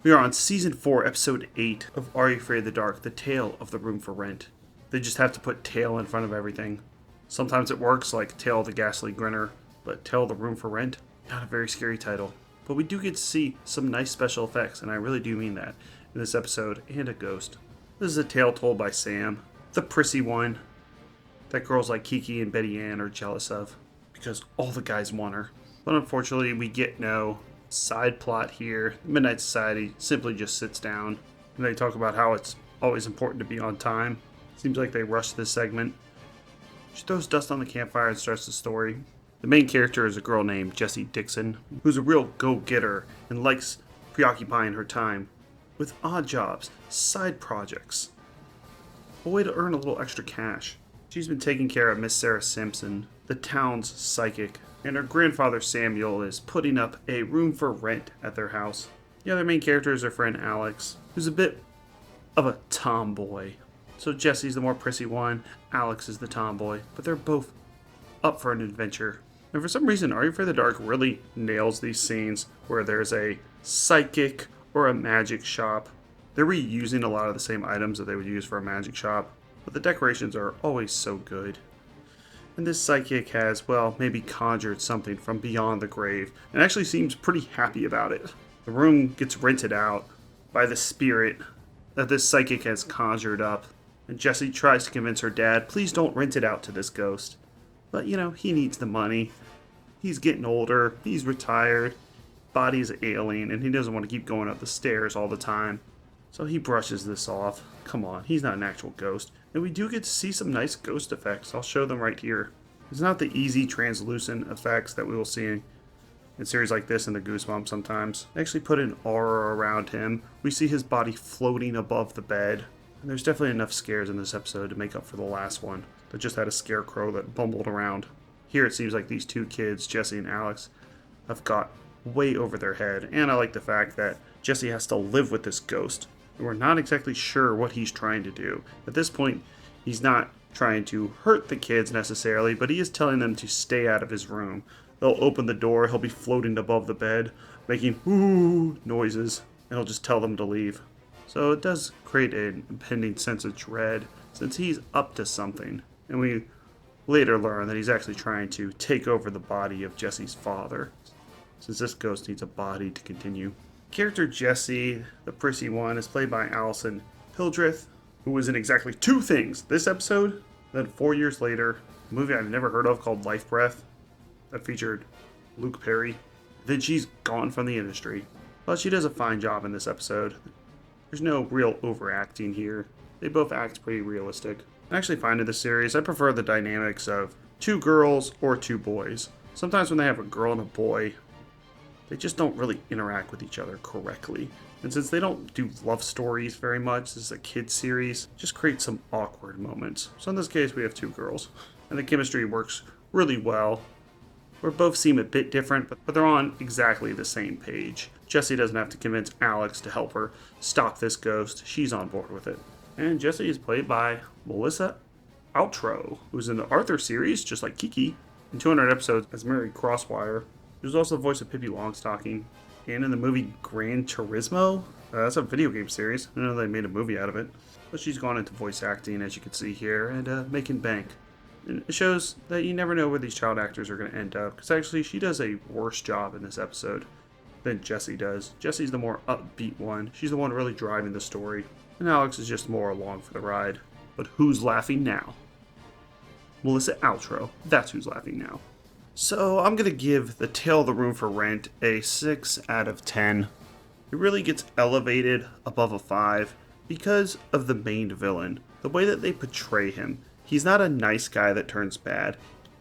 We are on Season 4, Episode 8 of Are You Afraid of the Dark? The Tale of the Room for Rent. They just have to put Tale in front of everything. Sometimes it works, like Tale of the Ghastly Grinner, but Tale of the Room for Rent? Not a very scary title. But we do get to see some nice special effects, and I really do mean that, in this episode, and a ghost. This is a tale told by Sam, the prissy one, that girls like Kiki and Betty Ann are jealous of, because all the guys want her. But unfortunately, we get no side plot here. Midnight Society simply just sits down, and they talk about how it's always important to be on time. Seems like they rushed this segment. She throws dust on the campfire and starts the story. The main character is a girl named Jessie Dixon, who's a real go-getter and likes preoccupying her time with odd jobs, side projects, a way to earn a little extra cash. She's been taking care of Miss Sarah Simpson, the town's psychic, and her grandfather Samuel is putting up a room for rent at their house. The other main character is her friend Alex, who's a bit of a tomboy. So Jessie's the more prissy one, Alex is the tomboy, but they're both up for an adventure. And for some reason, Are You Afraid of the Dark really nails these scenes where there's a psychic or a magic shop. They're reusing a lot of the same items that they would use for a magic shop, but the decorations are always so good. And this psychic has, well, maybe conjured something from beyond the grave, and actually seems pretty happy about it. The room gets rented out by the spirit that this psychic has conjured up, and Jessie tries to convince her dad, please don't rent it out to this ghost. But, he needs the money. He's getting older, he's retired, body's ailing, and he doesn't want to keep going up the stairs all the time. So he brushes this off. Come on, he's not an actual ghost. And we do get to see some nice ghost effects. I'll show them right here. It's not the easy translucent effects that we will see in series like this in the Goosebumps sometimes. They actually put an aura around him. We see his body floating above the bed. And there's definitely enough scares in this episode to make up for the last one that just had a scarecrow that bumbled around. Here it seems like these two kids, Jessie and Alex, have got way over their head. And I like the fact that Jessie has to live with this ghost. We're not exactly sure what he's trying to do. At this point, he's not trying to hurt the kids necessarily, but he is telling them to stay out of his room. They'll open the door, he'll be floating above the bed, making ooh noises, and he'll just tell them to leave. So it does create an impending sense of dread, since he's up to something. And we later learn that he's actually trying to take over the body of Jessie's father, since this ghost needs a body to continue. Character Jessie, the prissy one, is played by Allison Hildreth, who was in exactly two things this episode, then 4 years later, a movie I've never heard of called Life Breath that featured Luke Perry. Then she's gone from the industry. But she does a fine job in this episode. There's no real overacting here. They both act pretty realistic. I actually find in this series, I prefer the dynamics of two girls or two boys. Sometimes when they have a girl and a boy, they just don't really interact with each other correctly. And since they don't do love stories very much, this is a kid's series, just creates some awkward moments. So in this case, we have two girls. And the chemistry works really well. Where both seem a bit different, but they're on exactly the same page. Jessie doesn't have to convince Alex to help her stop this ghost. She's on board with it. And Jessie is played by Melissa Outro, who's in the Arthur series, just like Kiki, in 200 episodes as Mary Crosswire. She was also the voice of Pippi Longstocking. And in the movie Gran Turismo, that's a video game series. I know they made a movie out of it. But she's gone into voice acting, as you can see here, and making bank. And it shows that you never know where these child actors are going to end up. Because actually, she does a worse job in this episode than Jessie does. Jessie's the more upbeat one. She's the one really driving the story. And Alex is just more along for the ride. But who's laughing now? Melissa Outro. That's who's laughing now. So I'm going to give The Tale of the Room for Rent a 6 out of 10. It really gets elevated above a 5 because of the main villain. The way that they portray him. He's not a nice guy that turns bad.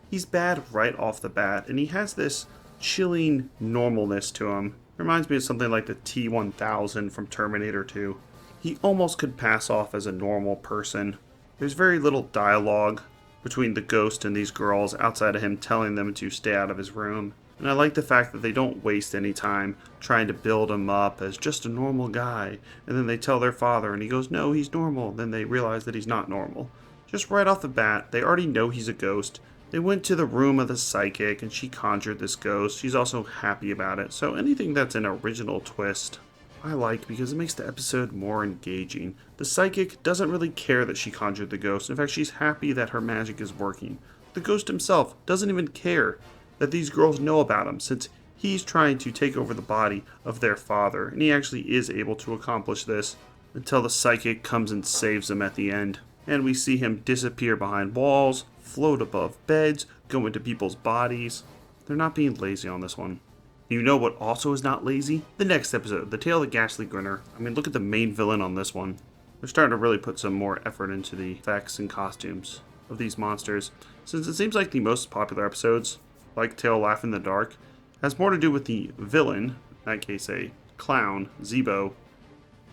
He's bad right off the bat, and he has this chilling normalness to him. Reminds me of something like the T-1000 from Terminator 2. He almost could pass off as a normal person. There's very little dialogue between the ghost and these girls outside of him telling them to stay out of his room. And I like the fact that they don't waste any time trying to build him up as just a normal guy. And then they tell their father and he goes, no, he's normal. Then they realize that he's not normal. Just right off the bat, they already know he's a ghost. They went to the room of the psychic and she conjured this ghost. She's also happy about it. So anything that's an original twist I like because it makes the episode more engaging. The psychic doesn't really care that she conjured the ghost. In fact, she's happy that her magic is working. The ghost himself doesn't even care that these girls know about him, since he's trying to take over the body of their father, and he actually is able to accomplish this until the psychic comes and saves him at the end. And we see him disappear behind walls, float above beds, go into people's bodies. They're not being lazy on this one. You know what also is not lazy? The next episode, The Tale of the Ghastly Grinner. I mean, look at the main villain on this one. They're starting to really put some more effort into the effects and costumes of these monsters, since it seems like the most popular episodes, like Tale Laugh in the Dark, has more to do with the villain, in that case a clown, Zebo,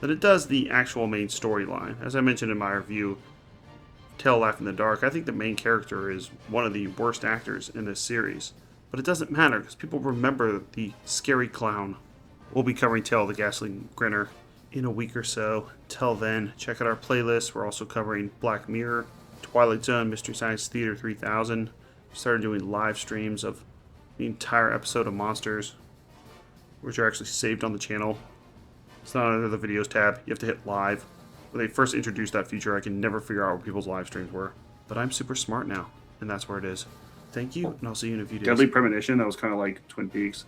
than it does the actual main storyline. As I mentioned in my review, Tale Laugh in the Dark, I think the main character is one of the worst actors in this series. But it doesn't matter, because people remember the scary clown. We'll be covering Tale of the Ghastly Grinner in a week or so. Till then, check out our playlist. We're also covering Black Mirror, Twilight Zone, Mystery Science Theater 3000. We started doing live streams of the entire episode of Monsters, which are actually saved on the channel. It's not under the videos tab. You have to hit live. When they first introduced that feature, I can never figure out where people's live streams were. But I'm super smart now, and that's where it is. Thank you, and I'll see you in a few days. Deadly Premonition, that was kind of like Twin Peaks.